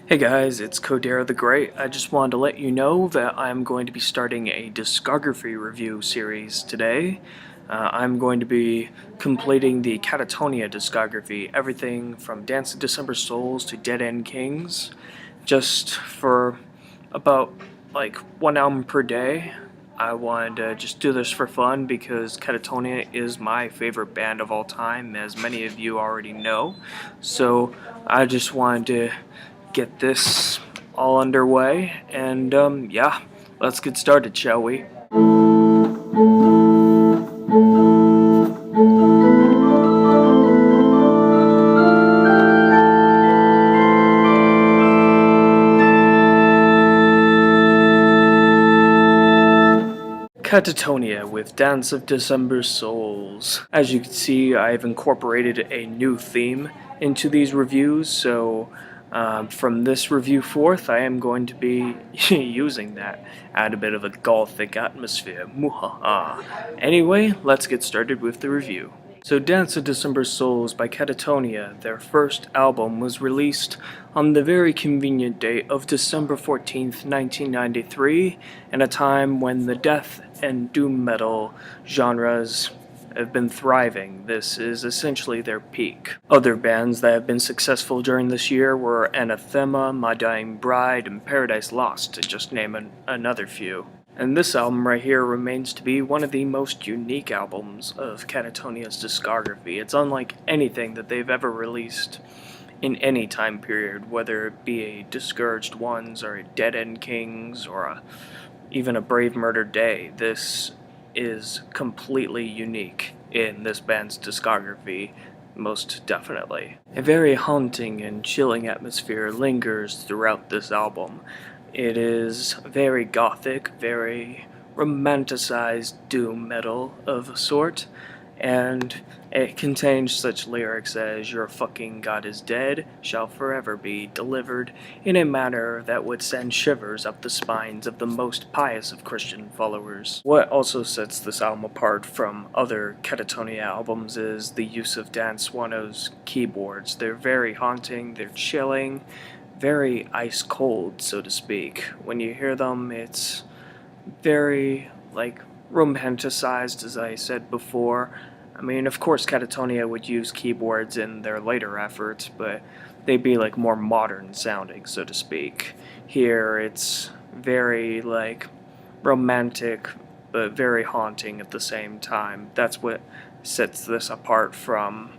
Hey guys, it's CoderatheGreat. I just wanted to let you know that I'm going to be starting a discography review series today. I'm going to be completing the Katatonia discography, everything from Dance of December Souls to Dead End Kings, just for about like one album per day. I wanted to just do this for fun because Katatonia is my favorite band of all time, as many of you already know. So I just wanted to get this all underway, and yeah, let's get started, shall we? Katatonia with Dance of December Souls. As you can see, I've incorporated a new theme into these reviews, so from this review forth, I am going to be using that. Add a bit of a gothic atmosphere. Muhaha. Anyway, let's get started with the review. So Dance of December Souls by Katatonia, their first album, was released on the very convenient date of December 14th, 1993, in a time when the death and doom metal genres have been thriving. This is essentially their peak. Other bands that have been successful during this year were Anathema, My Dying Bride, and Paradise Lost, to just name another few. And this album right here remains to be one of the most unique albums of Katatonia's discography. It's unlike anything that they've ever released in any time period, whether it be a Discouraged Ones or a Dead End Kings or even a Brave Murder Day. This is completely unique in this band's discography, most definitely. A very haunting and chilling atmosphere lingers throughout this album. It is very gothic, very romanticized doom metal of a sort, and it contains such lyrics as "Your fucking God is dead, shall forever be delivered," in a manner that would send shivers up the spines of the most pious of Christian followers. What also sets this album apart from other Katatonia albums is the use of Dance 1.0's keyboards. They're very haunting, they're chilling, very ice cold, so to speak. When you hear them, it's very, romanticized, as I said before. I mean, of course, Katatonia would use keyboards in their later efforts, but they'd be, more modern sounding, so to speak. Here, it's very, romantic, but very haunting at the same time. That's what sets this apart from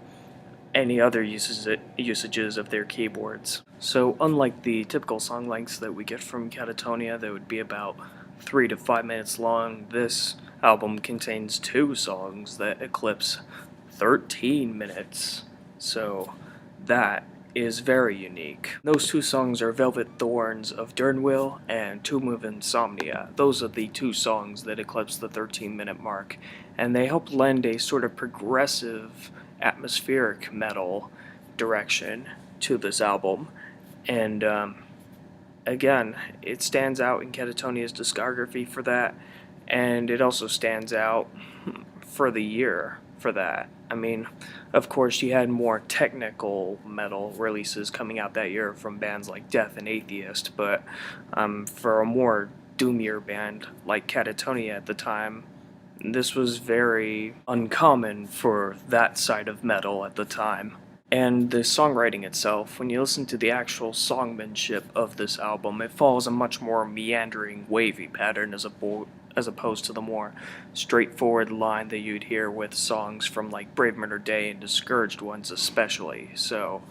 any other usages of their keyboards. So unlike the typical song lengths that we get from Katatonia that would be about 3 to 5 minutes long, this album contains 2 songs that eclipse 13 minutes. So that is very unique. Those 2 songs are Velvet Thorns of Durnwill and Tomb of Insomnia. Those are the 2 songs that eclipse the 13-minute mark, and they help lend a sort of progressive atmospheric metal direction to this album. And again, it stands out in Katatonia's discography for that, and it also stands out for the year for that. I mean, of course, you had more technical metal releases coming out that year from bands like Death and Atheist, but for a more doomier band like Katatonia at the time, this was very uncommon for that side of metal at the time. And the songwriting itself, when you listen to the actual songmanship of this album, it follows a much more meandering, wavy pattern as opposed to the more straightforward line that you'd hear with songs from like Brave Murder Day and Discouraged Ones especially. So,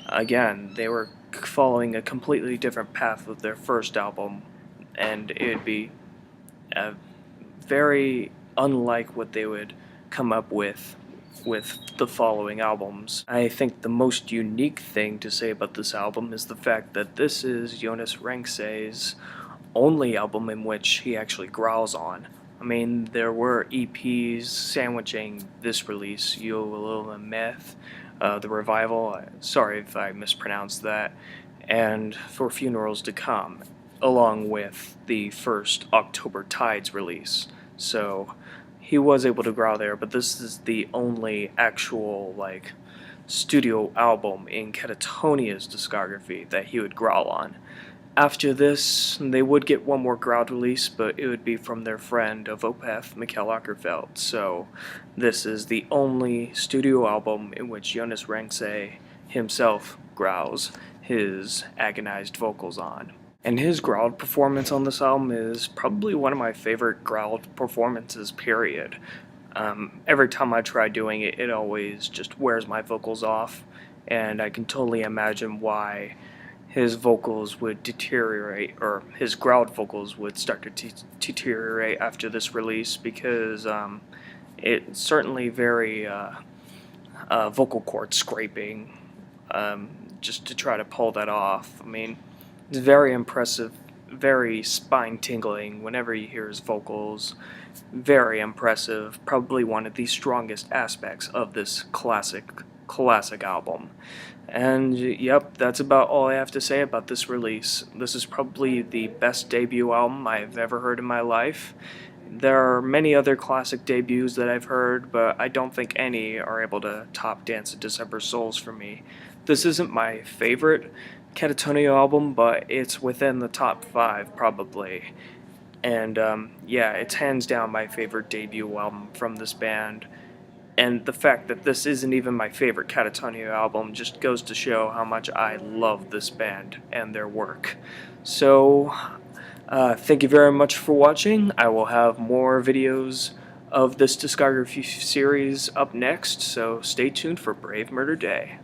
again, they were following a completely different path with their first album, and it'd be very unlike what they would come up with the following albums. I think the most unique thing to say about this album is the fact that this is Jonas Renkse's only album in which he actually growls on. I mean, there were EPs sandwiching this release, Yo Meth, The Revival, sorry if I mispronounced that, and For Funerals to Come, along with the first October Tides release. So he was able to growl there, but this is the only actual, studio album in Katatonia's discography that he would growl on. After this, they would get one more growled release, but it would be from their friend of Opeth, Mikkel Åkerfeldt. So this is the only studio album in which Jonas Rengse himself growls his agonized vocals on. And his growled performance on this album is probably one of my favorite growled performances, period. Every time I try doing it, it always just wears my vocals off, and I can totally imagine why his vocals would deteriorate, or his growled vocals would start to deteriorate after this release, because it's certainly very vocal cord scraping, just to try to pull that off. I mean, it's very impressive, very spine-tingling whenever you hear his vocals. Very impressive, probably one of the strongest aspects of this classic album. And yep, that's about all I have to say about this release. This is probably the best debut album I've ever heard in my life. There are many other classic debuts that I've heard, but I don't think any are able to top Dance of December Souls for me. This isn't my favorite Katatonia album, but it's within the top 5 probably. And yeah, it's hands down my favorite debut album from this band. And the fact that this isn't even my favorite Katatonia album just goes to show how much I love this band and their work. So, thank you very much for watching. I will have more videos of this discography series up next, so stay tuned for Brave Murder Day.